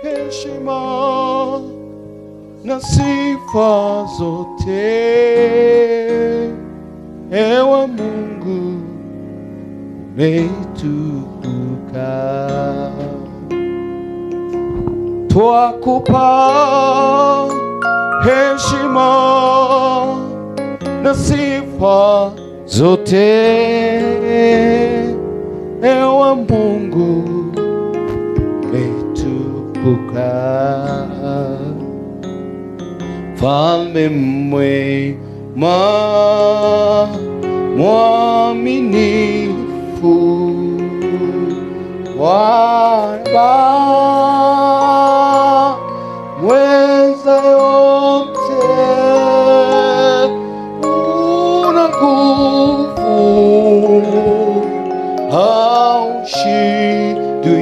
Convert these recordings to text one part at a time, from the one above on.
heshima na sifa zote, ewe Mungu umetukuka. Twakupa heshima na sifa zote, ewe Mungu umetukuka. Mfalme mwema, mwaminifu, Bwana mweza yote, una nguvu, haushindwi,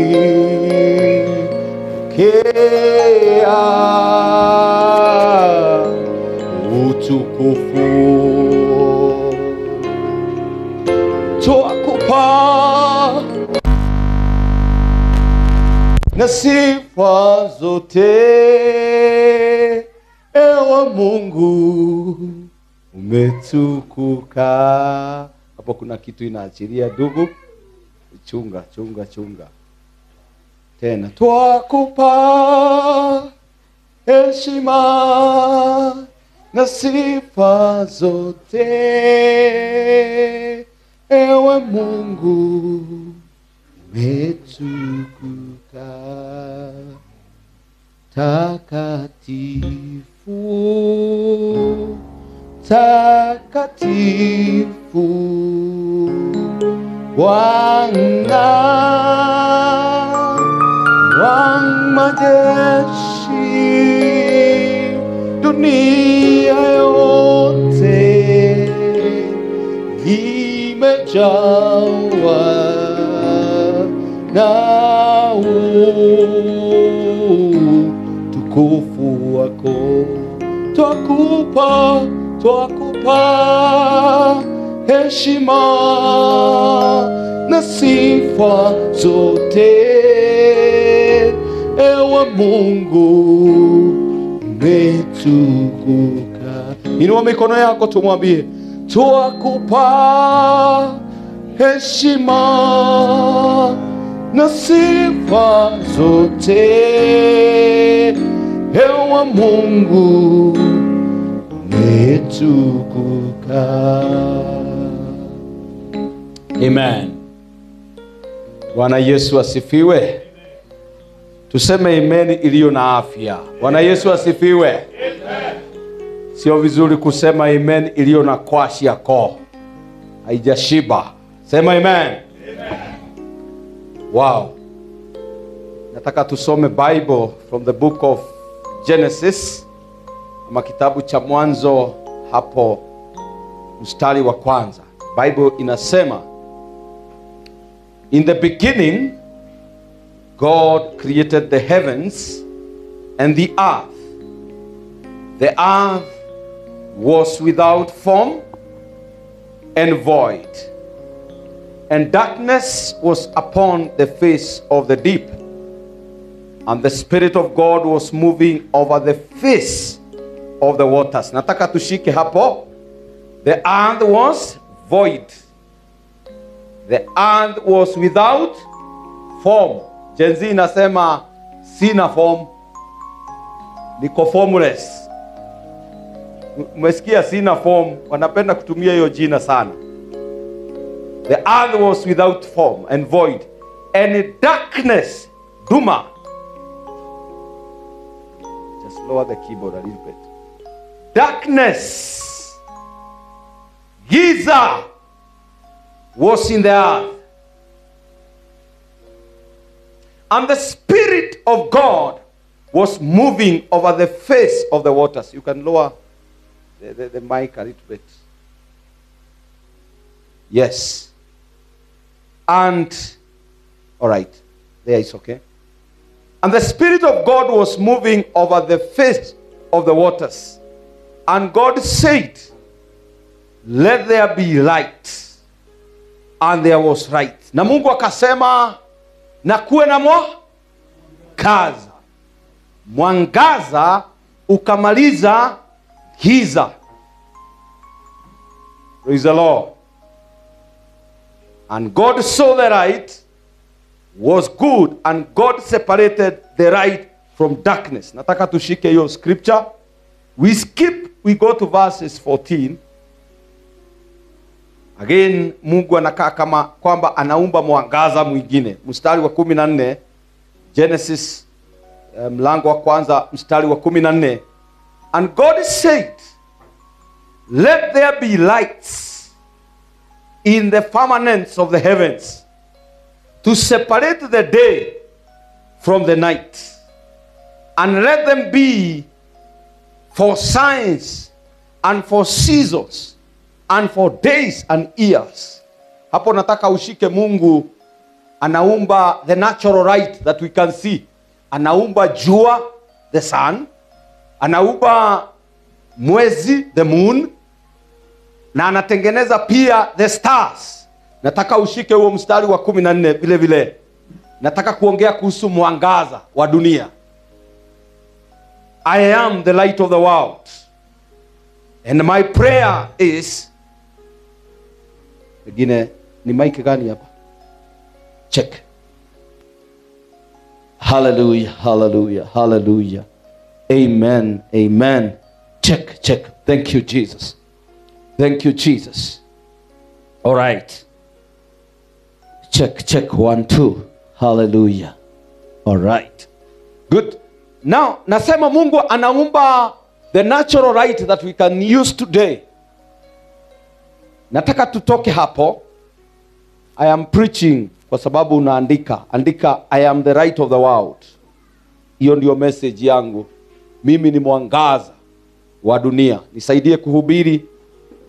kea utukufu. Twakupa na sifa zote, ewe Mungu umetukuka. Hapo kuna kitu inaachilia ndugu. Chunga. Tena twakupa heshima na sifa zote, ewe Mungu umetukuka. Takatifu, takatifu, Bwana wa majeshi, dunia yote imejawa na utukufu wako. Twakupa heshima na sifa zote, ewe Mungu umetukuka. Inua mikono yako tumwambie, twakupa heshima na sifa zote, ewe Mungu umetukuka. Amen. Bwana Yesu asifiwe. Tuseme amen iliyo na afya. Bwana Yesu asifiwe. Amen. Sio vizuri kusema amen iliyo na kwashi ya koo, haijashiba. Sema amen. Amen. Wow. Nataka tusome Bible from the book of Genesis, ama kitabu cha Mwanzo, hapo mstari wa kwanza. Bible inasema, in the beginning God created the heavens and the earth. The earth was without form and void, and darkness was upon the face of the deep, and the Spirit of God was moving over the face of the waters. Nataka tushike hapo. The earth was void. The earth was without form. Gen Z inasema sina form, niko formless. Umesikia sina form? Wanapenda kutumia hiyo jina sana. The earth was without form and void, and darkness, duma. Just lower the keyboard a little bit. Darkness, giza, was in the earth. And the Spirit of God was moving over the face of the waters. You can lower the mic a little bit. Yes. And, all right, there is okay. And the Spirit of God was moving over the face of the waters. And God said, let there be light. And there was light. Na Mungu akasema, na kuwe na mwangaza. mwangaza ukamaliza giza. Praise the Lord. And God saw the light was good, and God separated the light from darkness. Nataka tushike hiyo scripture. We go to verses 14. Again, Mungu anakaa kama kwamba anaumba mwangaza mwingine. Mstari wa 14, Genesis mlango wa kwanza mstari wa 14. And God said, let there be lights in the firmaments of the heavens to separate the day from the night, and let them be for signs and for seasons and for days and years. Hapo nataka ushike Mungu anaumba the natural light that we can see. Anaumba jua, the sun. Anaumba mwezi, the moon. Na anatengeneza pia the stars. Nataka ushike huo mstari wa 14 vile vile. Nataka kuongea kuhusu mwangaza wa dunia. I am the light of the world. And my prayer is, begine ni mic gani hapa? Check. Hallelujah, hallelujah, hallelujah. Amen, amen. Check, check. Thank you, Jesus. Thank you, Jesus. All right. Check, check. 1, 2. Hallelujah. All right. Good. Now, nasema Mungu anaumba the natural light that we can use today. Nataka tutoke hapo. I am preaching kwa sababu unaandika. Andika, I am the light of the world. Hiyo ndio message yangu. Mimi ni mwangaza wa dunia. Nisaidie kuhubiri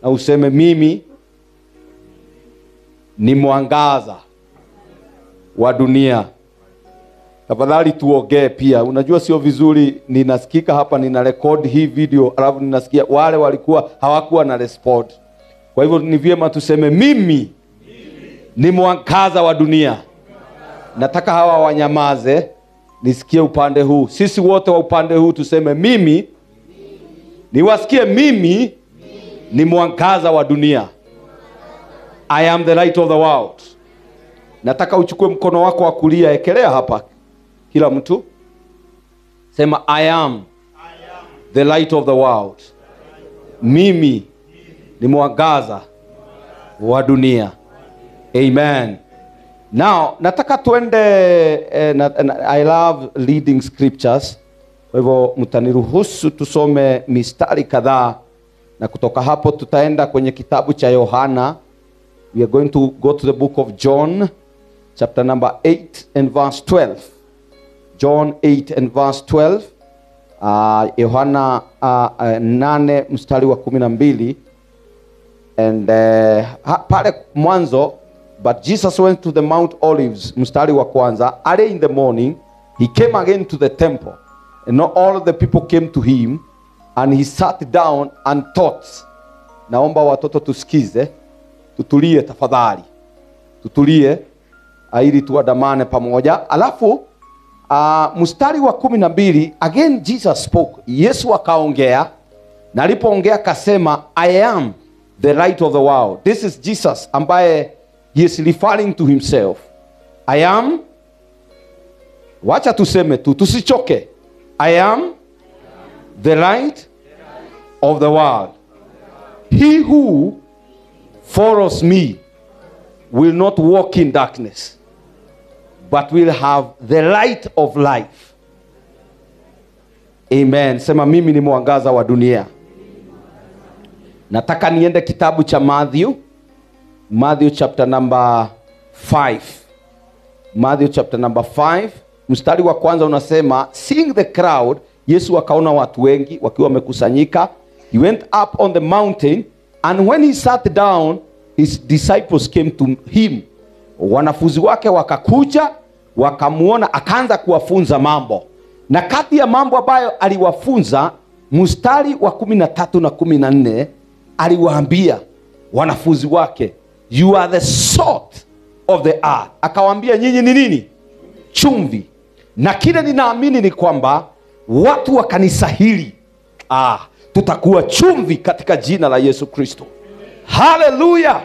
na useme mimi ni mwangaza wa dunia. Tafadhali tuongee pia. Unajua sio vizuri ninasikika hapa, nina record hii video alafu ninasikia wale walikuwa hawakuwa na respond. Kwa hivyo ni vyema tuseme mimi ni mwangaza wa dunia. Nataka hawa wanyamaze nisikie upande huu. Sisi wote wa upande huu tuseme mimi. Niwasikie mimi ni mwangaza wa dunia. I am the light of the world. Nataka uchukue mkono wako wa kulia, ekelea hapa. Kila mtu sema I am the light of the world. Mimi ni mwangaza wa dunia. Amen. Now, nataka tuende I love reading scriptures. Kwa hivyo mtaniruhusu tusome mistari kadhaa, na kutoka hapo tutaenda kwenye kitabu cha Yohana. We are going to go to the book of John, chapter number 8 and verse 12. John 8 and verse 12. Yohana 8 mstari wa 12. And pale mwanzo, but Jesus went to the Mount Olives, mstari wa kwanza. Early in the morning, he came again to the temple, and not all of the people came to him, and he sat down and taught. Naomba watoto tusikize, tutulie tafadhali. Tutulie, ili tuandamane pamoja. Alafu, mstari wa 12, again Jesus spoke. Yesu akaongea, na alipoongea akasema, I am the light of the world. This is Jesus ambaye he is referring to himself. I am, wacha tuseme tu, tusichoke. I am the light of the world. He who follows me will not walk in darkness, but will have the light of life. Amen. Sema mimi ni mwangaza wa dunia. Nataka niende kitabu cha Matthew chapter number 5. Matthew chapter number 5. Mstari wa kwanza unasema, seeing the crowd, Yesu akaona watu wengi wakiwa wamekusanyika. He went up on the mountain, and when he sat down, his disciples came to him. Wanafunzi wake wakakuja, wakamuona, akaanza kuwafunza mambo. Na kati ya mambo ambayo aliwafunza, mstari wa 13 na 14, aliwaambia wanafunzi wake, you are the salt of the earth. Akawaambia nyinyi ni nini? Chumvi. Na kile ninaamini ni kwamba watu wa kanisa hili tutakuwa chumvi katika jina la Yesu Kristo. Haleluya.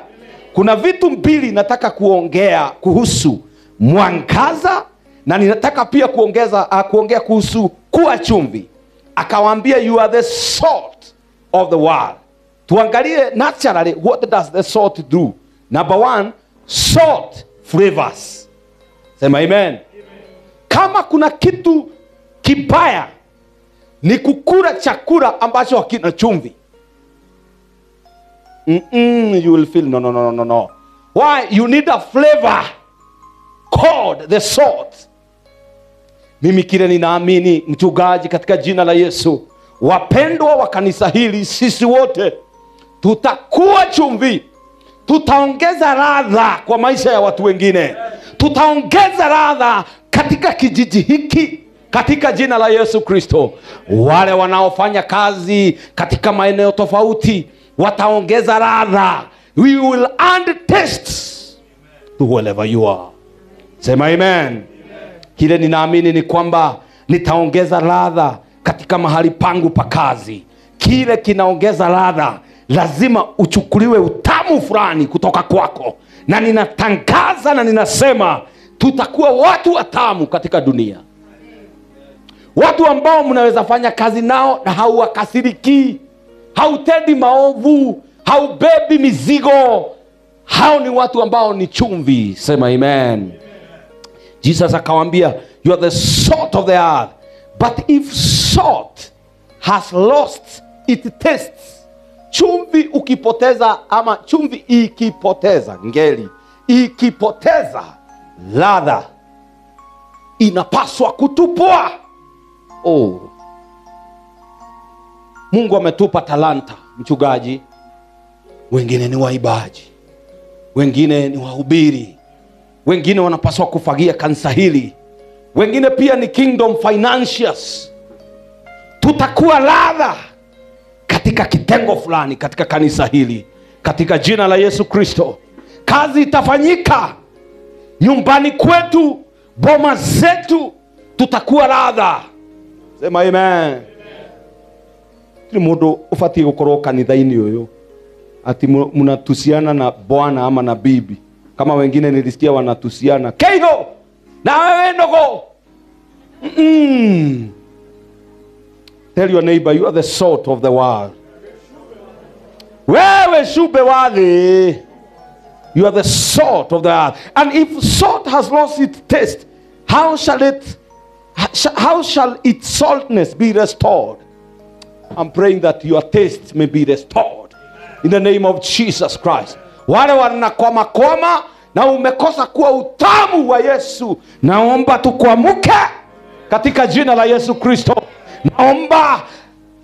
Kuna vitu mbili nataka kuongea kuhusu mwangaza, na ninataka pia kuongea kuhusu kuwa chumvi. Akawaambia you are the salt of the world. Tuangalie naturally, what does the salt do? Number one, salt flavors. Sema amen. Kama kuna kitu kibaya ni kukula chakula ambacho hakina chumvi. You will feel no. Why? You need a flavor called the salt. Mimi kile ninaamini mchungaji katika jina la Yesu, wapendwa wa kanisa hili, sisi wote tutakuwa chumvi. Tutaongeza ladha kwa maisha ya watu wengine. Tutaongeza ladha katika kijiji hiki katika jina la Yesu Kristo. Wale wanaofanya kazi katika maeneo tofauti wataongeza ladha. We will add taste to wherever you are. Sema amen. Kile ninaamini ni kwamba nitaongeza ladha katika mahali pangu pa kazi. Kile kinaongeza ladha lazima uchukuliwe utamu fulani kutoka kwako. Na ninatangaza na ninasema tutakuwa watu watamu katika dunia. Watu ambao mnaweza fanya kazi nao na hauwakasiriki, hautendi maovu, haubebi mizigo. Hao ni watu ambao ni chumvi. Sema amen. Jesus akawaambia you are the salt of the earth, but if salt has lost its taste, chumvi ukipoteza ama chumvi ikipoteza ikipoteza ladha, inapaswa kutupwa. Mungu ametupa talanta, mchungaji. Wengine ni waibaji, wengine ni wahubiri, wengine wanapaswa kufagia kanisa hili, wengine pia ni kingdom financiers. Tutakuwa ladha katika kitengo fulani katika kanisa hili katika jina la Yesu Kristo. Kazi itafanyika nyumbani kwetu, boma zetu, tutakuwa ladha. Sema amen. Ni mundu ufatie gukorwo kanitha-ini uyu ati mnatusiana na bwana ama na bibi. Kama wengine nilisikia wanatusiana keiho na wewe ndogo. Tell your neighbor you are the salt of the world. Wewe shube wale, you are the salt of the earth. And if salt has lost its taste, how shall its saltness be restored? I'm praying that your taste may be restored in the name of Jesus Christ. Wale wanakwama na umekosa kuwa utamu wa Yesu, naomba tukuamuke katika jina la Yesu Kristo. Naomba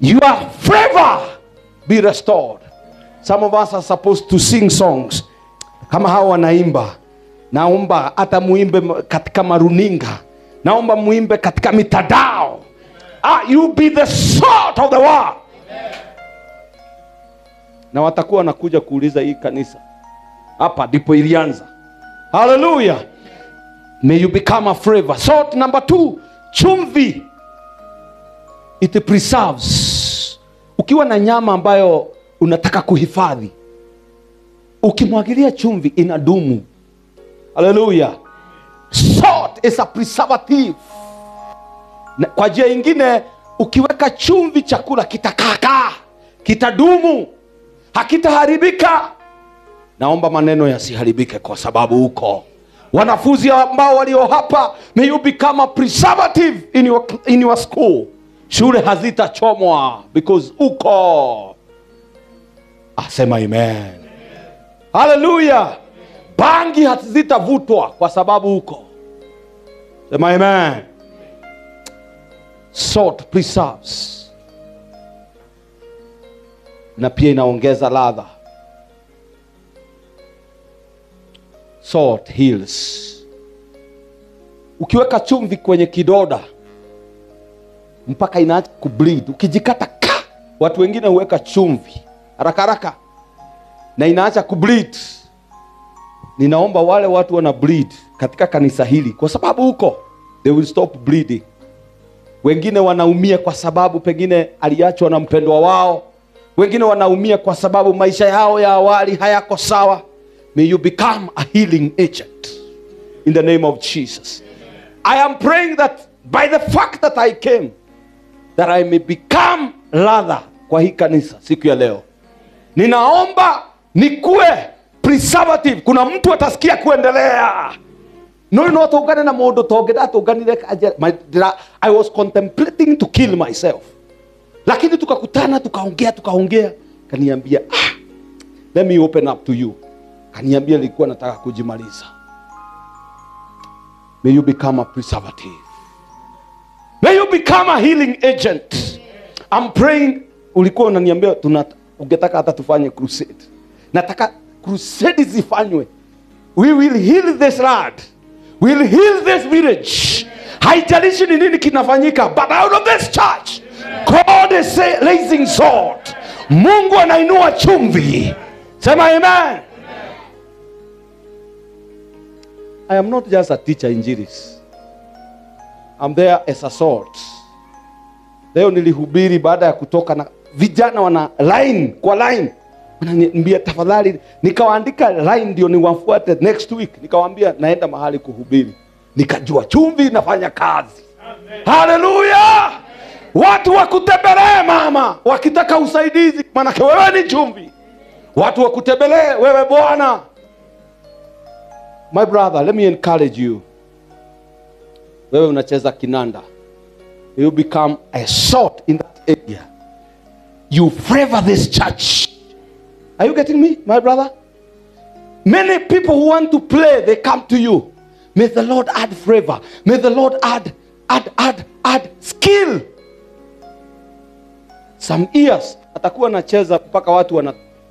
your flavor be restored. Some of us are supposed to sing songs kama hao wanaimba. Naomba hata muimbe katika maruninga, naomba muimbe katika mitandao. You be the salt of the world. Na watakuwa wanakuja kuuliza hii kanisa hapa ndipo ilianza. Hallelujah. May you become a flavor. Salt number 2, chumvi. It preserves. Ukiwa na nyama ambayo unataka kuhifadhi, ukimwagilia chumvi inadumu. Hallelujah. Salt is a preservative. Kwa njia nyingine, ukiweka chumvi chakula kitakaa, kitadumu, hakitaharibika. Naomba maneno yasiharibike kwa sababu uko. Wanafunzi ambao walio hapa, may you become a preservative in your school. Shule hazitachomwa because uko. Asema amen. Hallelujah. Bangi hazitavutwa kwa sababu uko. Sema amen. Salt preserves. Na pia inaongeza ladha. Salt heals. Ukiweka chumvi kwenye kidoda mpaka inaacha kubleed, ukijikata watu wengine huweka chumvi haraka na inaacha kubleed. Ninaomba wale watu wana bleed katika kanisa hili, kwa sababu huko they will stop bleeding. Wengine wanaumia kwa sababu pengine aliachwa na mpendwa wao. Wengine wanaumia kwa sababu maisha yao ya awali hayako sawa. May you become a healing agent in the name of Jesus. I am praying that by the fact that I came, that I may become ladha kwa hii kanisa siku ya leo. Ninaomba nikue preservative. Kuna mtu atasikia kuendelea. No tugane na mundu tongeda tuganire I was contemplating to kill myself. Lakini tukakutana tukaongea kaniambia let me open up to you. Kaniambia nilikuwa nataka kujimaliza. May you become a preservative. May you become a healing agent. I'm praying. Ulikuwa unaniambia ungetaka hata tufanye crusade. Nataka crusade zifanywe. We will heal this land. We will heal this village. Haijalishi ni nini kinafanyika, but out of this church, God is raising sword. Mungu anainua chumvi. Sema amen. I am not just a teacher in Jiris. I'm there as a sword. Leo nilihubiri baada ya kutoka na vijana wana line kwa line. Wananiambia tafadhali, nikawaandika line ndio niwafuate next week. Nikawaambia naenda mahali kuhubiri. Nikajua chumvi inafanya kazi. Hallelujah! Watu wakutembelee mama, wakitaka usaidizi, maana wewe ni chumvi. Watu wakutembelee wewe bwana. My brother, let me encourage you. Wewe unacheza kinanda. You become a sword in that area. You favor this church. Are you getting me, my brother? Many people who want to play, they come to you. May the Lord add favor. May the Lord add skill. Some years atakuwa anacheza mpaka watu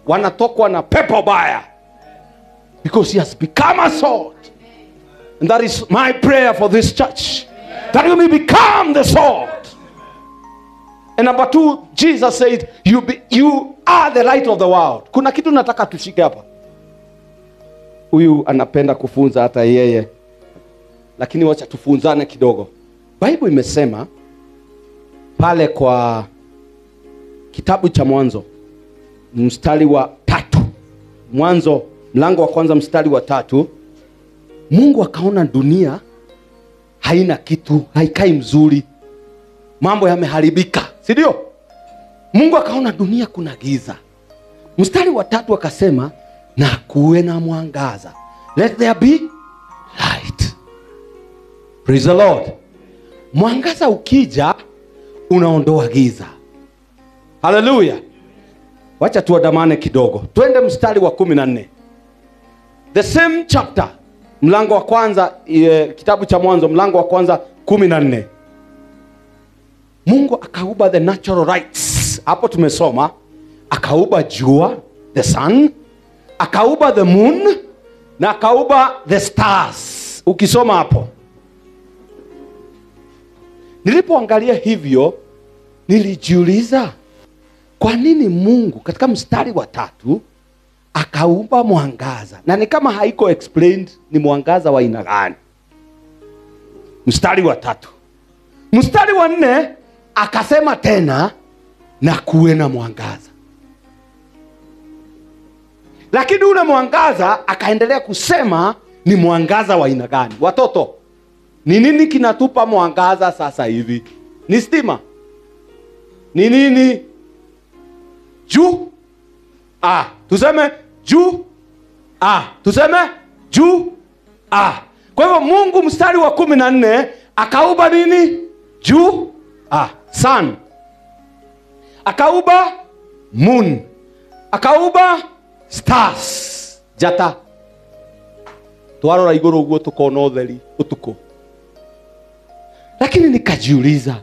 wanatokwa na pepo baya. Because he has become a sword. And that is my prayer for this church. That you may become the sword. And number 2, Jesus said, you are the light of the world. Kuna kitu nataka tushike hapa. Huyu anapenda kufunza hata yeye. Lakini wacha tufunzane kidogo. Bible imesema pale kwa kitabu cha Mwanzo mstari wa 3. Mwanzo mlango wa kwanza mstari wa 3. Mungu akaona dunia haina kitu, haikai mzuri. Mambo yameharibika, si ndio? Mungu akaona dunia kuna giza. Mstari wa 3 akasema na kuwe na mwangaza. Let there be light. Praise the Lord. Mwangaza ukija unaondoa giza. Hallelujah. Wacha tuandamane kidogo. Twende mstari wa 14. The same chapter, mlango wa kwanza, kitabu cha Mwanzo mlango wa kwanza 14. Mungu akaumba the natural rights. Hapo tumesoma akaumba jua, the sun, akaumba the moon na akaumba the stars. Ukisoma hapo, nilipoangalia hivyo nilijiuliza kwa nini Mungu katika mstari wa 3 akaumba mwangaza, na ni kama haiko explained ni mwangaza wa aina gani. Mstari wa 3. Mstari wa 4 akasema tena na kuwe na mwangaza. Lakini ule mwangaza akaendelea kusema ni mwangaza wa aina gani. Watoto, ni nini kinatupa mwangaza sasa hivi? Ni stima? Ni nini? Juu? Tuseme juu? Tuseme juu? Kwa hivyo Mungu mstari wa 14 akaumba nini? Juu? Sun. Akaumba moon. Akaumba stars. Jata. Twarora iguru uguo tukona utheri utuko. Lakini nikajiuliza,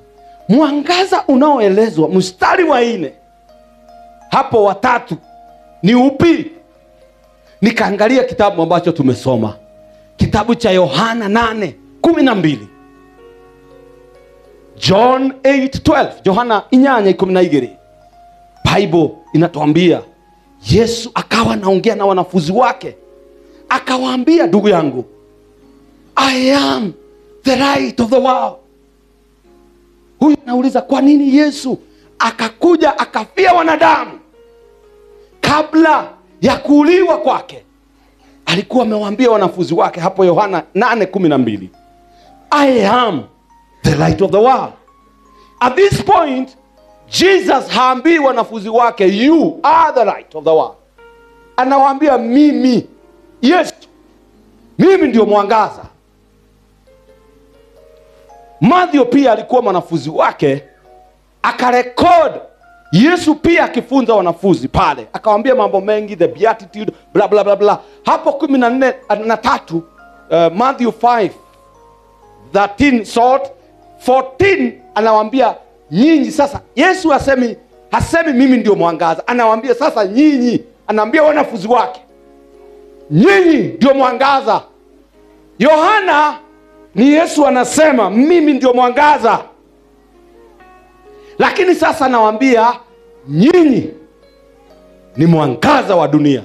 mwangaza unaoelezwa mstari wa 4 hapo wa 3 ni upi? Nikaangalia kitabu ambacho tumesoma, kitabu cha Yohana 8:12. John 8:12. Yohana 8:12. Bible inatuambia Yesu akawa naongea na wanafunzi wake, akawaambia, ndugu yangu, I am the light of the world. Huyu anauliza kwa nini Yesu akakuja akafia wanadamu kabla ya kuuliwa kwake. Alikuwa amewaambia wanafunzi wake hapo Yohana 8:12, I am the light of the world. At this point, Jesus haambii wanafunzi wake you are the light of the world. Anawaambia mimi, Yesu, mimi ndio mwangaza. Matthew pia alikuwa mwanafunzi wake, akarekod Yesu pia akifunza wanafunzi pale, akawaambia mambo mengi, the beatitude, bla bla bla bla. Hapo 14 Matthew 5:13 sort 14 anawaambia nyinyi sasa. Yesu hasemi mimi ndio mwangaza, anawaambia sasa nyinyi, anaambia wanafunzi wake nyinyi ndio mwangaza. Yohana ni Yesu anasema mimi ndio mwangaza, lakini sasa anawaambia nyinyi ni mwangaza wa dunia.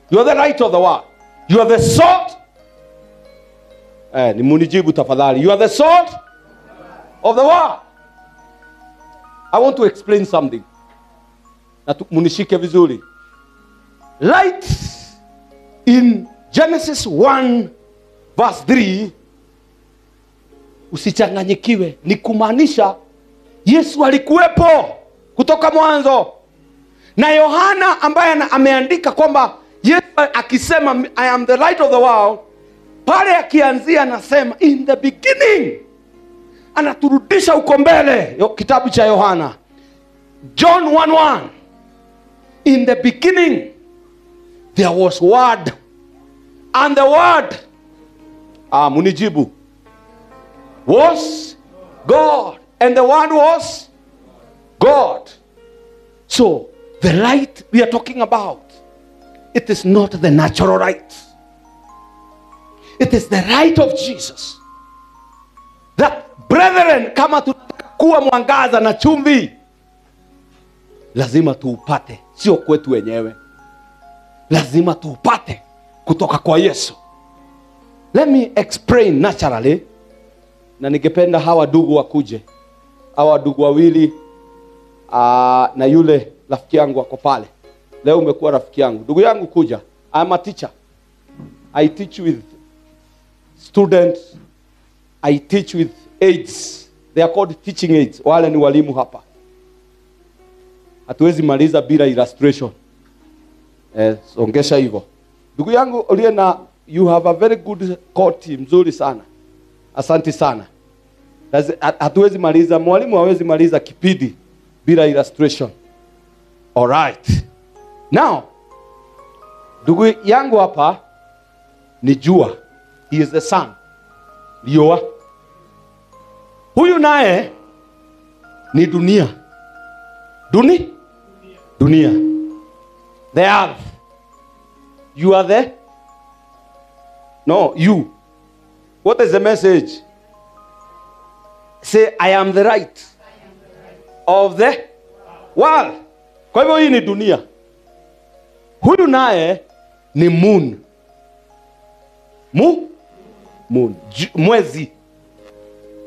You are the light of the world. You are the salt. Ni munijibu tafadhali. You are the salt of the world. I want to explain something. Na munishike vizuri. Light in Genesis 1:3, usichanganyikiwe, ni kumaanisha Yesu alikuwepo kutoka mwanzo. Na Yohana ambaye ameandika kwamba Yesu akisema I am the light of the world, pale akianzia anasema in the beginning, anaturudisha uko mbele kitabu cha Yohana. John 1:1, in the beginning there was word, and the word munijibu was God, and the word was God. So the light we are talking about, it is not the natural light. It is the light of Jesus. That brethren, kama tutakuwa mwangaza na chumvi, lazima tuupate, sio kwetu wenyewe. Lazima tuupate kutoka kwa Yesu. Let me explain naturally. Na ningependa hawa ndugu wakuje. Hawa ndugu wawili na yule rafiki yangu wako pale. Leo umekuwa rafiki yangu. Ndugu yangu kuja. I am a teacher. I teach with students. I teach with aides. They are called teaching aides. Wale ni walimu hapa. Hatuwezi maliza bila illustration. Songesha hivyo. Ndugu yangu uliye na, you have a very good koti mzuri sana. Asante sana. Hatuwezi maliza, mwalimu hawezi maliza kipindi bila illustration. All right. Now, ndugu yangu hapa ni jua. He is the sun. Liwa. Huyu naye ni dunia. Dunia. The earth. You are the? No, you. What is the message? Say, I am the light of the world. Kwa hivyo hii ni dunia. Huyu naye ni moon. Moon. Mwezi.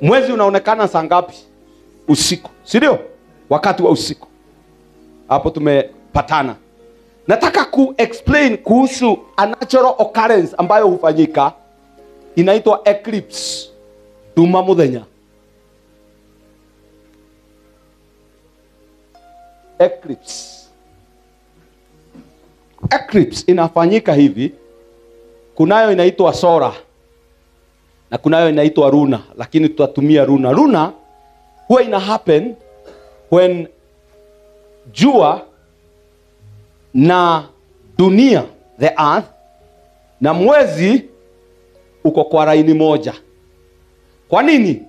Mwezi unaonekana saa ngapi? Usiku. Si ndio? Wakati wa usiku. Hapo tumepatana. Nataka ku-explain kuhusu a natural occurrence ambayo hufanyika. Inaitwa eclipse. Duma muthenya. Eclipse inafanyika hivi. Kunayo inaitwa solar na kunayo inaitwa lunar, lakini tutatumia lunar. Lunar huwa ina happen when jua na dunia, the earth, na mwezi uko kwa laini moja. Kwa nini?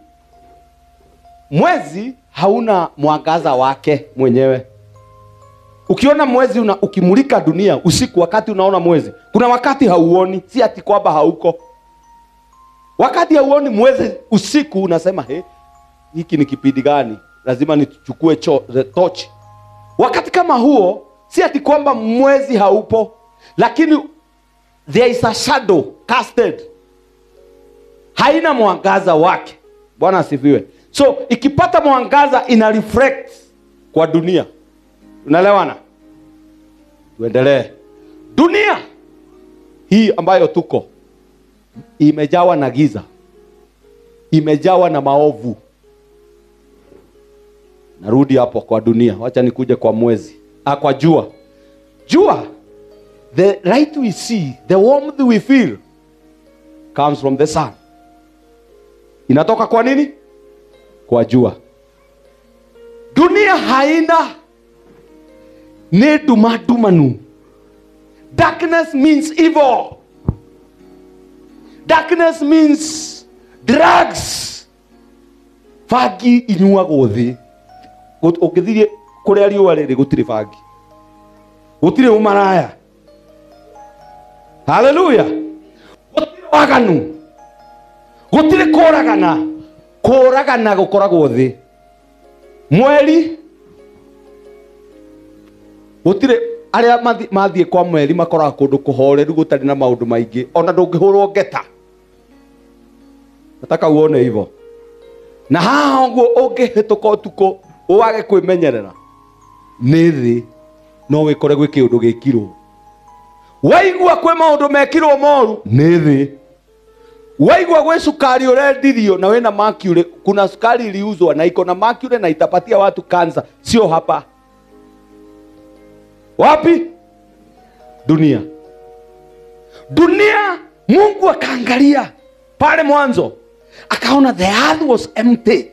Mwezi hauna mwangaza wake mwenyewe. Ukiona mwezi ukimulika dunia usiku, wakati unaona mwezi, kuna wakati hauoni, si ati kwamba hauko. Wakati hauoni mwezi usiku unasema hiki ni kipindi gani? Lazima nichukue torch. Wakati kama huo si ati kwamba mwezi haupo, lakini there is a shadow casted. Haina mwangaza wake. Bwana asifiwe. So ikipata mwangaza ina reflect kwa dunia. Unaelewana? Tuendelee. Dunia hii ambayo tuko imejawa na giza, imejawa na maovu. Narudi hapo kwa dunia, wacha nikuje kwa mwezi. Kwa jua. Jua, the light we see, the warmth we feel comes from the sun. Inatoka kwa nini? Kwa jua. Dunia haina ne dumadumanu. Darkness means evil. Darkness means drugs. Fagi inyua gothi. Ukithire kuria riua riri gutire fagi. Gutire umaraya. Hallelujah. Gutire waganu. Gutire koragana. Koragana gukoragwo thi. Mweri. Gutire aria mathie kwa mweri makoraga kundu kuhoreru gutari na maundu maingi. Ona ndungihurwo ngeta. Nataka uone hivyo. Na haha nguo ungihituka utuko uwage kwimenyerera. Nithi no wikore gwi kiundu gikirwo. Waigua kwe maundu mekirwo moru nithi. Waigua gwe sukari urendirio na wena mercury, kuna sukari iliuzwa na iko na mercury na itapatia watu kansa, sio hapa. Wapi? Dunia. Dunia Mungu akaangalia pale mwanzo, akaona the earth was empty.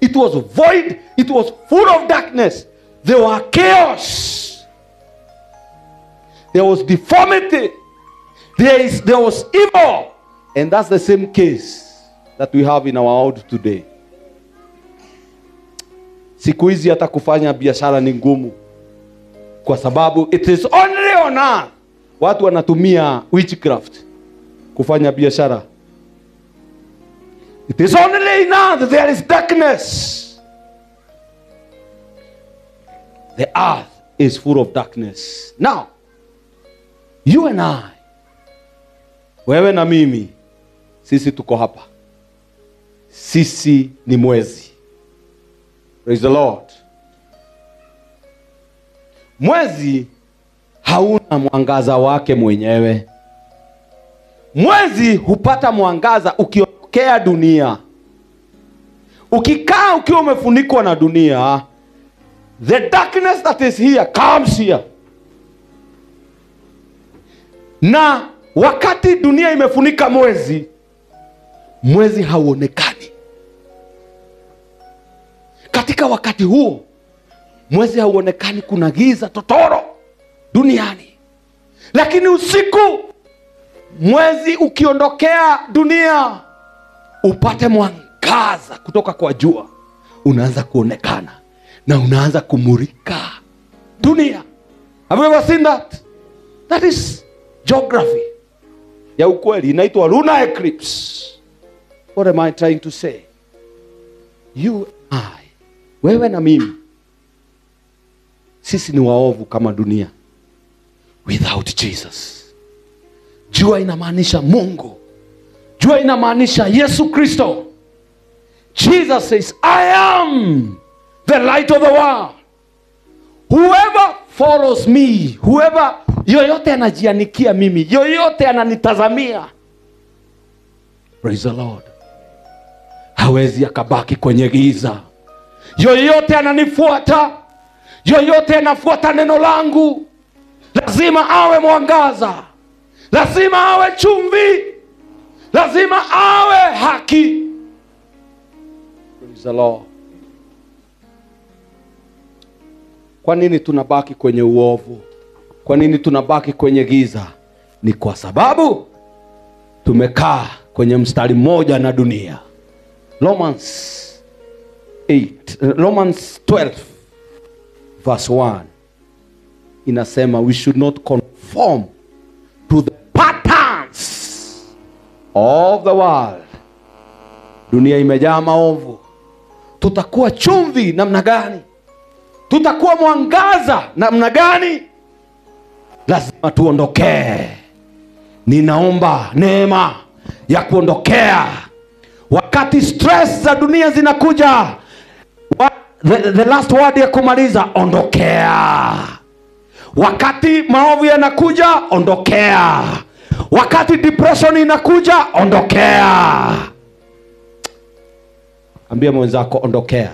It was void, it was full of darkness. There were chaos. There was deformity. There was evil. And that's the same case that we have in our world today. Siku hizi hata kufanya biashara ni ngumu. Kwa sababu it is only on earth watu wanatumia witchcraft kufanya biashara. It is only in earth there is darkness. The earth is full of darkness. Now, you and I, wewe na mimi, sisi tuko hapa. Sisi ni mwezi. Praise the Lord. Mwezi hauna mwangaza wake mwenyewe. Mwezi hupata mwangaza ukiokea dunia. Ukikaa ukiwa umefunikwa na dunia, the darkness that is here comes here. Na wakati dunia imefunika mwezi, mwezi hauonekani. Katika wakati huo, mwezi hauonekani, kuna giza totoro duniani. Lakini usiku, mwezi ukiondokea dunia, upate mwangaza kutoka kwa jua, unaanza kuonekana na unaanza kumurika dunia. Have you ever seen that? That is geography ya ukweli, inaitwa lunar eclipse. What am I trying to say? You and I, wewe na mimi, sisi ni waovu kama dunia without Jesus. Jua inamaanisha Mungu. Jua inamaanisha Yesu Kristo. Jesus says, I am the light of the world. Whoever follows me, whoever, yoyote anajianikia mimi, yoyote ananitazamia, praise the Lord, hawezi akabaki kwenye giza. Yoyote ananifuata, yoyote anafuata neno langu, lazima awe mwangaza, lazima awe chumvi, lazima awe haki. Praise the Lord. Kwa nini tunabaki kwenye uovu? Kwa nini tunabaki kwenye giza? Ni kwa sababu tumekaa kwenye mstari mmoja na dunia. Romans 12 verse 1 inasema we should not conform to the patterns of the world. Dunia imejaa maovu. Tutakuwa chumvi namna gani? Tutakuwa mwangaza namna gani? Lazima tuondokee. Ninaomba neema ya kuondokea Wakati stress za dunia zinakuja, the last word ya kumaliza, ondokea. Wakati maovu yanakuja, ondokea. Wakati depression inakuja, ondokea. Ambia mwenzako, ondokea.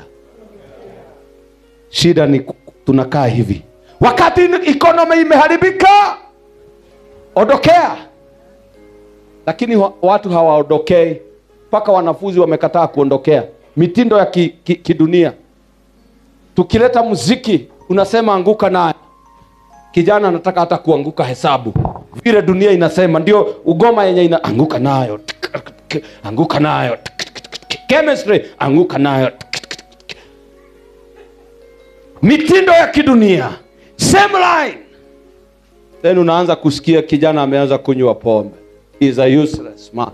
Shida ni tunakaa hivi. Wakati economy imeharibika, ondokea. Lakini watu hawaondokei. Paka wanafunzi wamekataa kuondokea. Mitindo ya kidunia. Tukileta muziki, unasema anguka nayo. Kijana anataka hata kuanguka hesabu. Vile dunia inasema, ndio ugoma yenye inaanguka nayo. Anguka nayo. Chemistry, anguka nayo. Mitindo ya kidunia. Same line. Then unaanza kusikia kijana ameanza kunywa pombe. He is a useless man.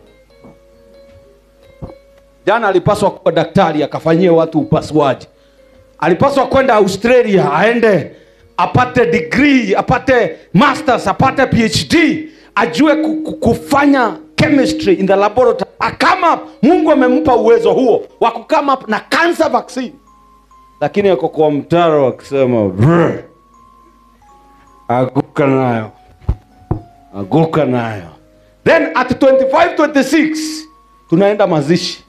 Jana alipaswa kuwa daktari akafanyia watu upasuaji. Alipaswa kwenda Australia aende apate degree, apate masters, apate PhD, ajue kufanya chemistry in the laboratory. Kama Mungu amempa uwezo huo wa kukama up na cancer vaccine. Lakini yuko kwa mtaro akisema anguka nayo. Anguka nayo. Then at 25, 26 tunaenda mazishi.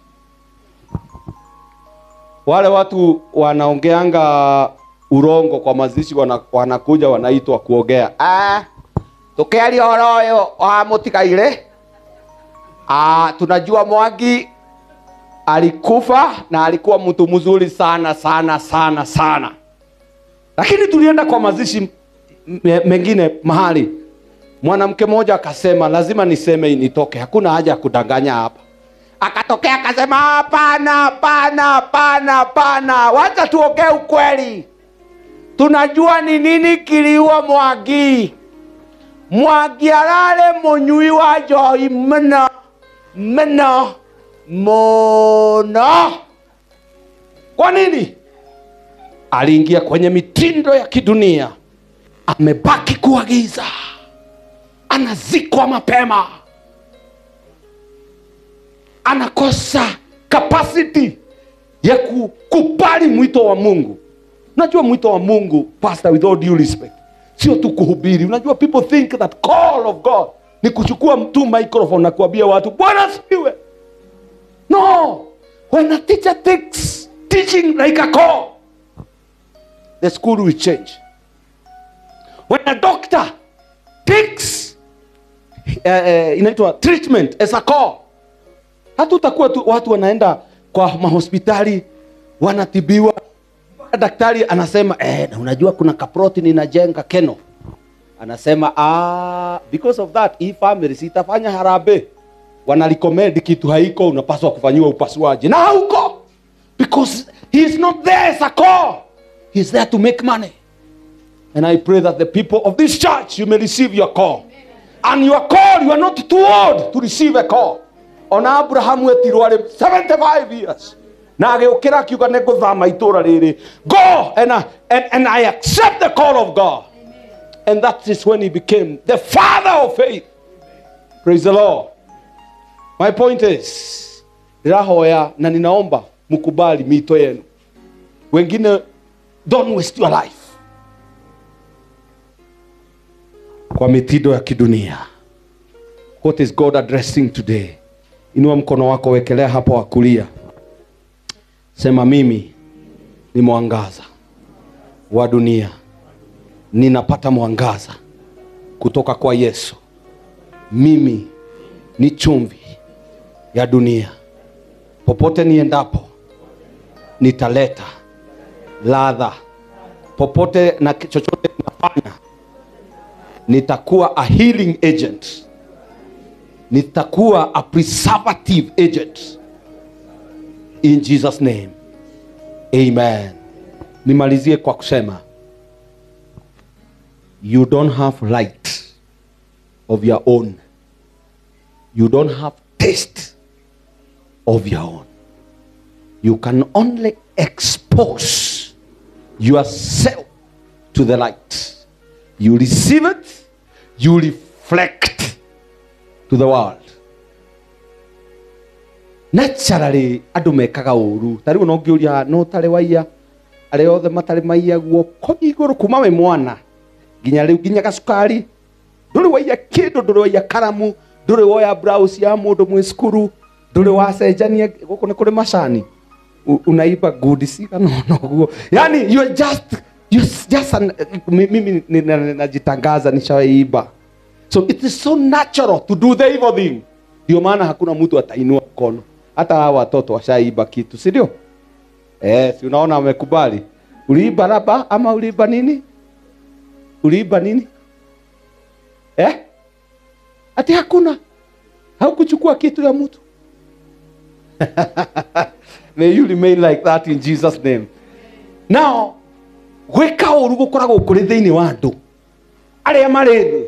Wale watu wanaongeanga urongo kwa mazishi wanakuja wanaitwa kuongea. Tukiali horoyo wa mutikaire. Tunajua Mwangi alikufa na alikuwa mtu mzuri sana sana sana sana. Lakini tulienda kwa mazishi mengine mahali. Mwanamke mmoja akasema lazima niseme nitoke. Hakuna haja ya kudanganya hapa. Akatokea akasema hapana. Wacha tuongee ukweli. Tunajua ni nini kiliua Mwangi. Mwangi alale munyui wa johi mno. Kwa nini? Aliingia kwenye mitindo ya kidunia. Amebaki kuagiza. Anazikwa mapema. Anakosa capacity ya kukubali mwito wa Mungu. Unajua mwito wa Mungu, pastor, with all due respect, sio tu kuhubiri. Unajua people think that call of God ni kuchukua mtu microphone na kuambia watu Bwana asifiwe. No. When a teacher takes teaching like a call, the school will change. When a doctor takes inaitwa treatment as a call, hatutakuwa tu watu wanaenda kwa mahospitali wanatibiwa. Daktari anasema na unajua kuna kaprotein inajenga keno. Anasema because of that hii family sitafanya harambee. Wanarecommend kitu haiko, unapaswa kufanyiwa upasuaji. Na hauko. Because he is not there as a call. He is there to make money. And I pray that the people of this church, you may receive your call. And your call, you are not too old to receive a call. Ona Abraham wetirwo ari 75 years. Na ageukira akiuga niguthama itura riri. Go and I accept the call of God. And that is when he became the father of faith. Praise the Lord. My point is, nirahoya na ninaomba mkubali mito yenu. Wengine, don't waste your life kwa mitindo ya kidunia. What is God addressing today? Inua mkono wako, wekelea hapo wa kulia. Sema mimi ni mwangaza wa dunia. Ninapata mwangaza kutoka kwa Yesu. Mimi ni chumvi ya dunia. Popote niendapo nitaleta ladha. Popote na chochote nafanya nitakuwa a healing agent. Nitakuwa a preservative agent. In Jesus name. Amen. Nimalizie kwa kusema, you don't have light of your own. You don't have taste of your own. You can only expose yourself to the light. You receive it, you reflect to the world. naturally andu mekaga uru tari no ngiuria no tare waiya are othe matare maiya guoko iguru kuma we mwana ginya riu ginya gasukari nduri waiya kindu nduri waiya karamu nduri woya blouse ya mundu mwe skuru nduri wacenjania guku ni kuri macani unaiba goodies no guo yani you just mimi najitangaza nishaiba. So it is so natural to do the evil thing. Ndio maana hakuna mtu atainua mkono. Hata hawa watoto washaiba kitu, si ndio? Si unaona wamekubali. Uliiba raba ama uliiba nini? Uliiba nini? Ati hakuna. Haukuchukua kitu ya mtu. May you remain like that in Jesus name. Now, gwika uru gukoragwo kuri thiini wa andu aria marĩ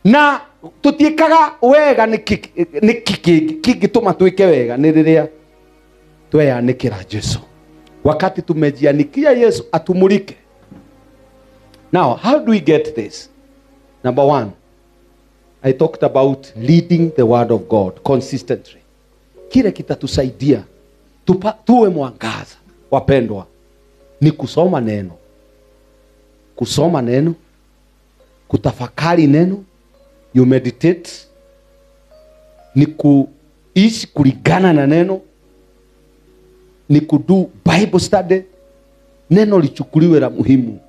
na tutiikaga wega nikigituma twike wega ni riria tweyanikira Yesu. Wakati tumejianikia Yesu atumulike. Now, how do we get this? Number one, I talked about reading the word of God consistently. Kile kitatusaidia tuwe mwangaza, wapendwa, ni kusoma neno. Kusoma neno, kutafakari neno, you meditate, ni kuishi kulingana na neno, ni kudu Bible study, neno lichukuliwe la muhimu.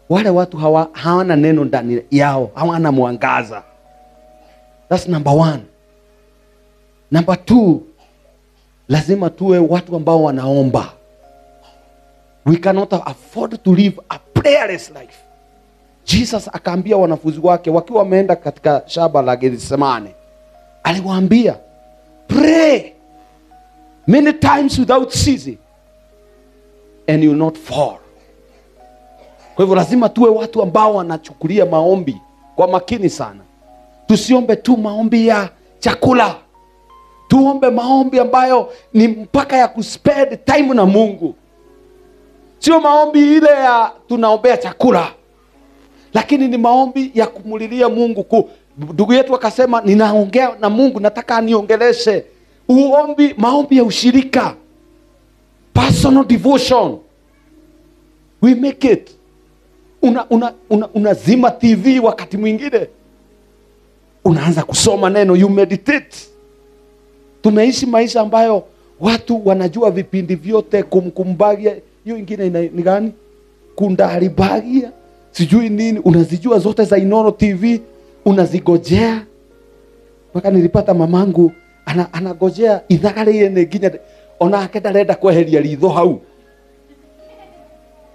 Wale watu hawana neno ndani yao, hawana mwangaza. That's number one. Number two, lazima tuwe watu ambao wanaomba. We cannot afford to live a prayerless life. Jesus akaambia wanafunzi wake wakiwa wameenda katika shamba la Gethsemane, aliwaambia pray many times without ceasing and you will not fall. Kwa hivyo lazima tuwe watu ambao wanachukulia maombi kwa makini sana. Tusiombe tu maombi ya chakula. Tuombe maombi ambayo ni mpaka ya kuspend time na Mungu. Sio maombi ile ya tunaombea chakula, lakini ni maombi ya kumulilia Mungu. Ndugu yetu akasema ninaongea na Mungu, nataka aniongeleshe. Maombi ya ushirika, personal devotion. We make it. Unazima TV wakati mwingine, unaanza kusoma neno, you meditate. Tunaishi maisha ambayo watu wanajua vipindi vyote, kumbagia hiyo ingine ni gani? Kundaribagia sijui nini, unazijua zote za Inooro TV, unazigojea. Mpaka nilipata mamangu anagojea ithagare yene ginya ona akenda renda kweheria ritho hau.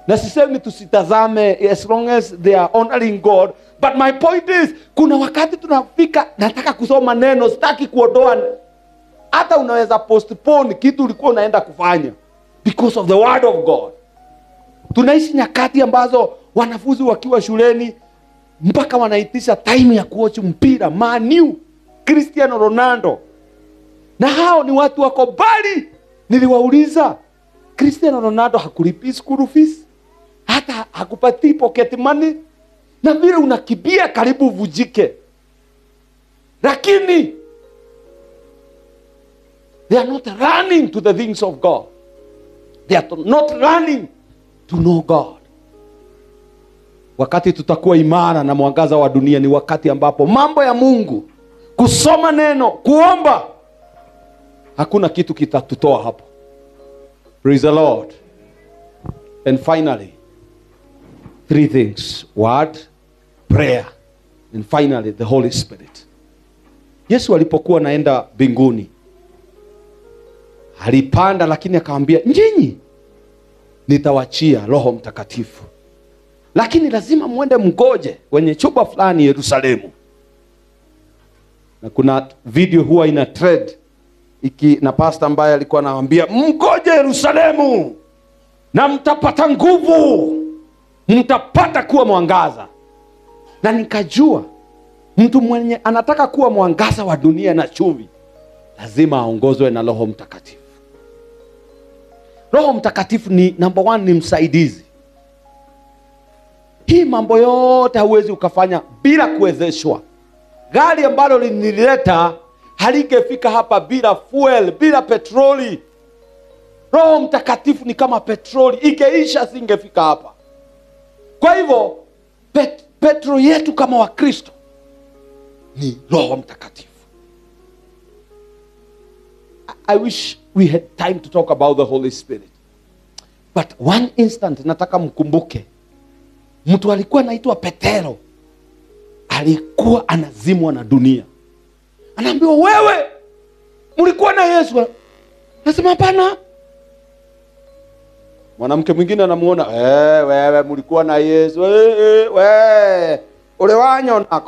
Na sisemi tusitazame as long as they are honoring God, but my point is kuna wakati tunafika nataka kusoma neno, sitaki kuondoa. Hata unaweza postpone kitu ulikuwa unaenda kufanya because of the word of God. Tunaishi nyakati ambazo wanafunzi wakiwa shuleni mpaka wanaitisha time ya kuwatch mpira, Man U, Cristiano Ronaldo. Na hao ni watu wako bali. Niliwauliza, Cristiano Ronaldo hakulipi school fees, hata hakupati pocket money, na vile unakibia karibu vujike. Lakini they are not running to the things of God. They are not running to know God. Wakati tutakuwa imara na mwangaza wa dunia ni wakati ambapo mambo ya Mungu, kusoma neno, kuomba, hakuna kitu kitatutoa hapo. Praise the Lord. And finally, three things: word, prayer, and finally the Holy Spirit. Yesu alipokuwa naenda mbinguni, alipanda, lakini akamwambia, nyinyi nitawachia Roho Mtakatifu, lakini lazima muende mgoje kwenye chumba fulani Yerusalemu. Na kuna video huwa ina thread na pastor ambaye alikuwa anawaambia, mgoje Yerusalemu na mtapata nguvu, mtapata kuwa mwangaza. Na nikajua mtu mwenye anataka kuwa mwangaza wa dunia na chumvi lazima aongozwe na Roho Mtakatifu. Roho Mtakatifu ni number one, ni msaidizi. Hii mambo yote hauwezi ukafanya bila kuwezeshwa. Gari ambalo linileta halingefika hapa bila fuel, bila petroli. Roho Mtakatifu ni kama petroli, ingeisha singefika hapa. Kwa hivyo petroli yetu kama Wakristo ni Roho Mtakatifu. I wish we had time to talk about the Holy Spirit. But one instant nataka mkumbuke. Mtu alikuwa anaitwa Petero. Alikuwa anazimwa na dunia. Anaambiwa, wewe mlikuwa na Yesu. Anasema hapana. Mwanamke mwingine anamuona, wewe mlikuwa na Yesu. Wewe ule wanyo na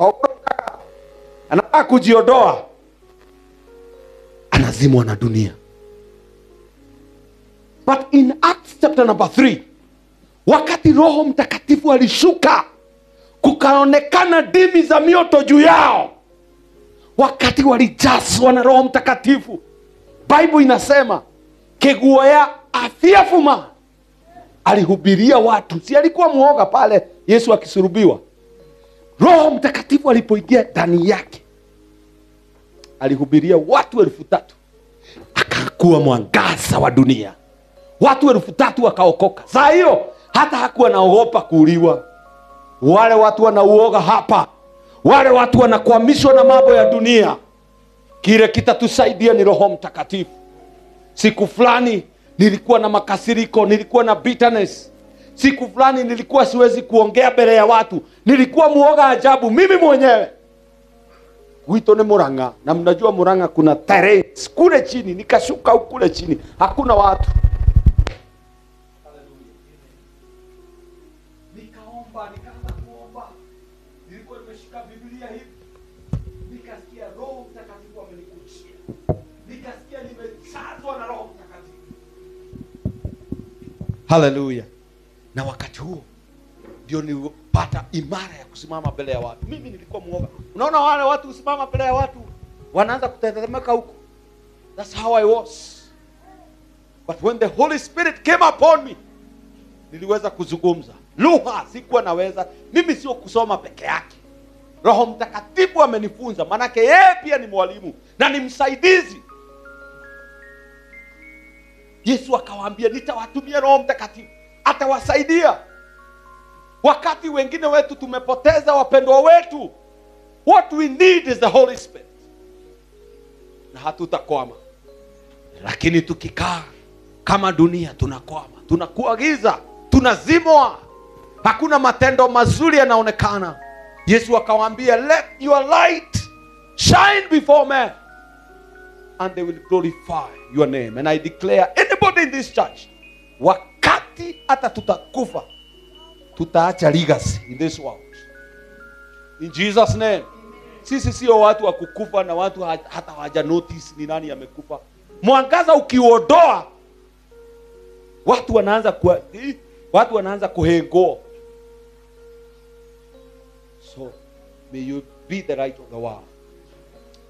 anataka kujiondoa. Anazimwa na dunia. But in Acts chapter number 3, wakati Roho Mtakatifu alishuka, kukaonekana dimi za mioto juu yao. Wakati walijazwa na Roho Mtakatifu, Bible inasema keguoya afiafuma alihubiria watu. Si alikuwa muoga pale Yesu akisurubiwa. Roho Mtakatifu alipoingia ndani yake, alihubiria watu 3,000. Akakuwa mwangaza wa dunia. Watu 3,000 wakaokoka. Saa hiyo hata hakuwa naogopa kuuliwa. Wale watu wanauoga hapa, wale watu wanakwamishwa na mambo ya dunia. Kile kitatusaidia ni Roho Mtakatifu. Siku fulani nilikuwa na makasiriko, nilikuwa na bitterness. Siku fulani nilikuwa siwezi kuongea mbele ya watu. Nilikuwa muoga ajabu mimi mwenyewe. Wito ni Murang'a, na mnajua Murang'a kuna terrace kule chini. Nikashuka kule chini, hakuna watu. Nikaanza kuomba. Nilikuwa nimeshika Biblia hivi. Nikasikia Roho Mtakatifu amenikujia. Nikasikia nimejazwa na Roho Mtakatifu. Hallelujah. Na wakati huo ndio nilipata imara ya kusimama mbele ya watu. Mimi nilikuwa muoga. Unaona wale watu usimama mbele ya watu, wanaanza kutetemeka huko. That's how I was. But when the Holy Spirit came upon me, niliweza kuzungumza. Lugha sikuwa naweza. Mimi sio kusoma peke yake. Roho Mtakatifu amenifunza, manake yeye pia ni mwalimu na ni msaidizi. Yesu akawaambia, nitawatumia Roho Mtakatifu, atawasaidia. Wakati wengine wetu tumepoteza wapendwa wetu, what we need is the Holy Spirit. Na hatutakwama. Lakini tukikaa kama dunia tunakwama, tunakuwa giza, tunazimwa. Hakuna matendo mazuri yanaonekana. Yesu akawaambia, let your light shine before men, and they will glorify your name. And I declare, anybody in this church, wakati hata tutakufa, tutaacha legacy in this world. In Jesus name. Sisi sio watu wa kukufa na watu hata hawaja notice ni nani amekufa. Mwangaza ukiondoa, watu wanaanza kuhengo. So may you be the light of the world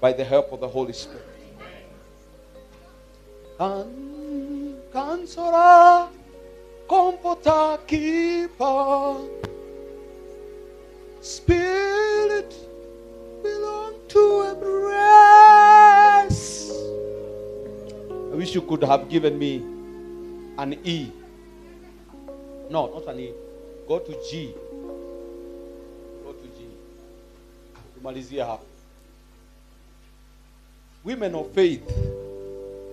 by the help of the Holy Spirit. Counselor, Comforter, Keeper, Spirit belong to embrace. I wish you could have given me an E. No, not an E. Go to G. Go to G. Tumalizia hapa. Women of faith.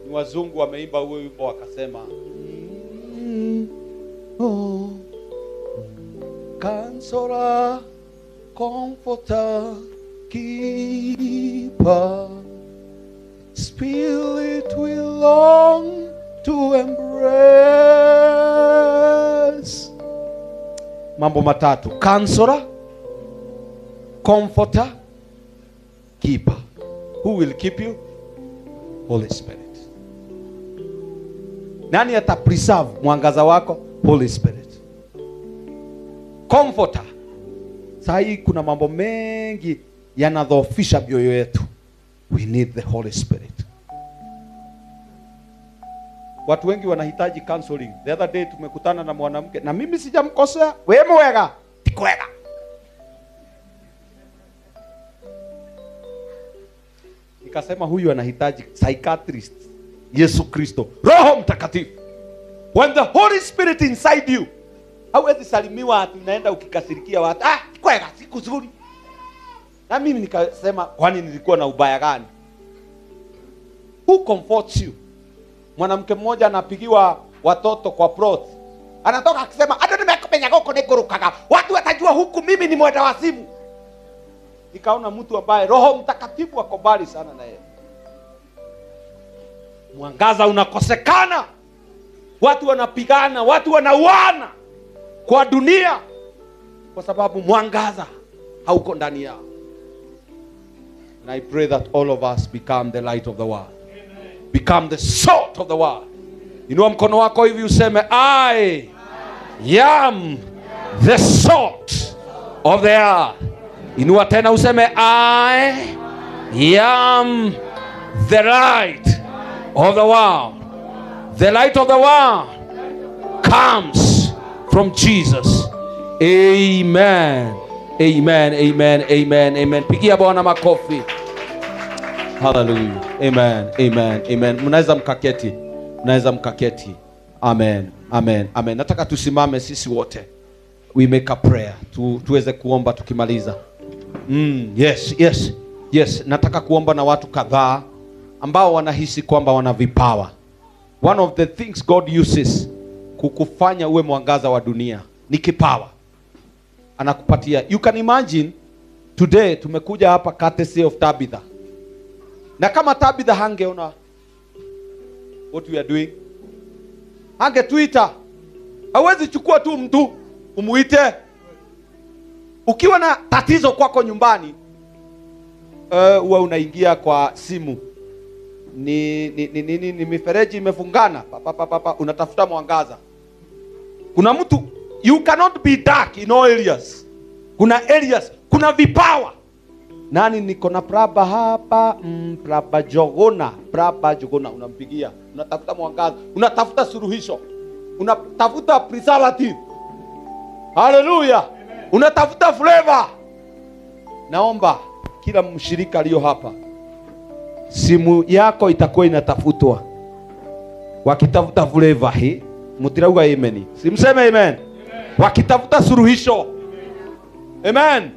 Ni wazungu wameimba huo wimbo wakasema, oh, Counselor, Comforter, Keeper, Spirit will long to embrace. Mambo matatu: Counselor, Comforter, Keeper. Who will keep you? Holy Spirit. Nani ata preserve mwangaza wako? Holy Spirit. Comforter. Sahi kuna mambo mengi yanadhoofisha mioyo yetu. We need the Holy Spirit. Watu wengi wanahitaji counseling. The other day tumekutana na mwanamke, na mimi sijamkosea, wewe mwega, tikwega. Nikasema huyu anahitaji psychiatrist. Yesu Kristo, Roho Mtakatifu. When the Holy Spirit inside you, hauwezi salimiwa ati unaenda ukikasirikia watu. Kwega siku nzuri. Na mimi nikasema kwani nilikuwa na ubaya gani? Who comforts you? Mwanamke mmoja anapigiwa watoto kwa plot. Anatoka akisema, "Hata nimekupenya huko nikurukaga. Watu watajua huku mimi ni mwenda wazimu." Nikaona mtu ambaye Roho Mtakatifu ako mbali sana na yeye. Mwangaza unakosekana. Watu wanapigana, watu wanauana kwa dunia kwa sababu mwangaza hauko ndani yao. And I pray that all of us become the light of the world. Amen. Become the salt of the world. Inua mkono wako hivi useme, I am the salt of the earth. Inua tena useme, I am the light of the world. The light of the world comes from Jesus. Amen. Amen. Amen. Amen. Amen. Pigia Bwana makofi. Hallelujah. Amen. Amen. Amen. Mnaweza mkaketi. Mnaweza mkaketi. Amen. Amen. Amen. Nataka tusimame sisi wote. We make a prayer. Tuweze kuomba tukimaliza. Yes, yes. Yes, nataka kuomba na watu kadhaa ambao wanahisi kwamba wana vipawa. One of the things God uses kukufanya uwe mwangaza wa dunia ni kipawa. Anakupatia. You can imagine today tumekuja hapa courtesy of Tabitha. Na kama Tabitha hangeona what we are doing, hange Twitter. Hawezi chukua tu mtu umuite. Ukiwa na tatizo kwako nyumbani, huwa unaingia kwa simu. Ni mifereji imefungana, unatafuta mwangaza. Kuna mtu, you cannot be dark in all areas. Kuna areas, kuna vipawa. Nani niko na Praba hapa, Praba Jogona unampigia. Unatafuta mwangaza, unatafuta suluhisho. Unatafuta preservative. Hallelujah. Unatafuta flavor. Naomba kila mshirika aliyo hapa, simu yako itakuwa inatafutwa. Wakitafuta flavor hii, mutirauga amen. Simseme amen. Wakitafuta suluhisho. Amen.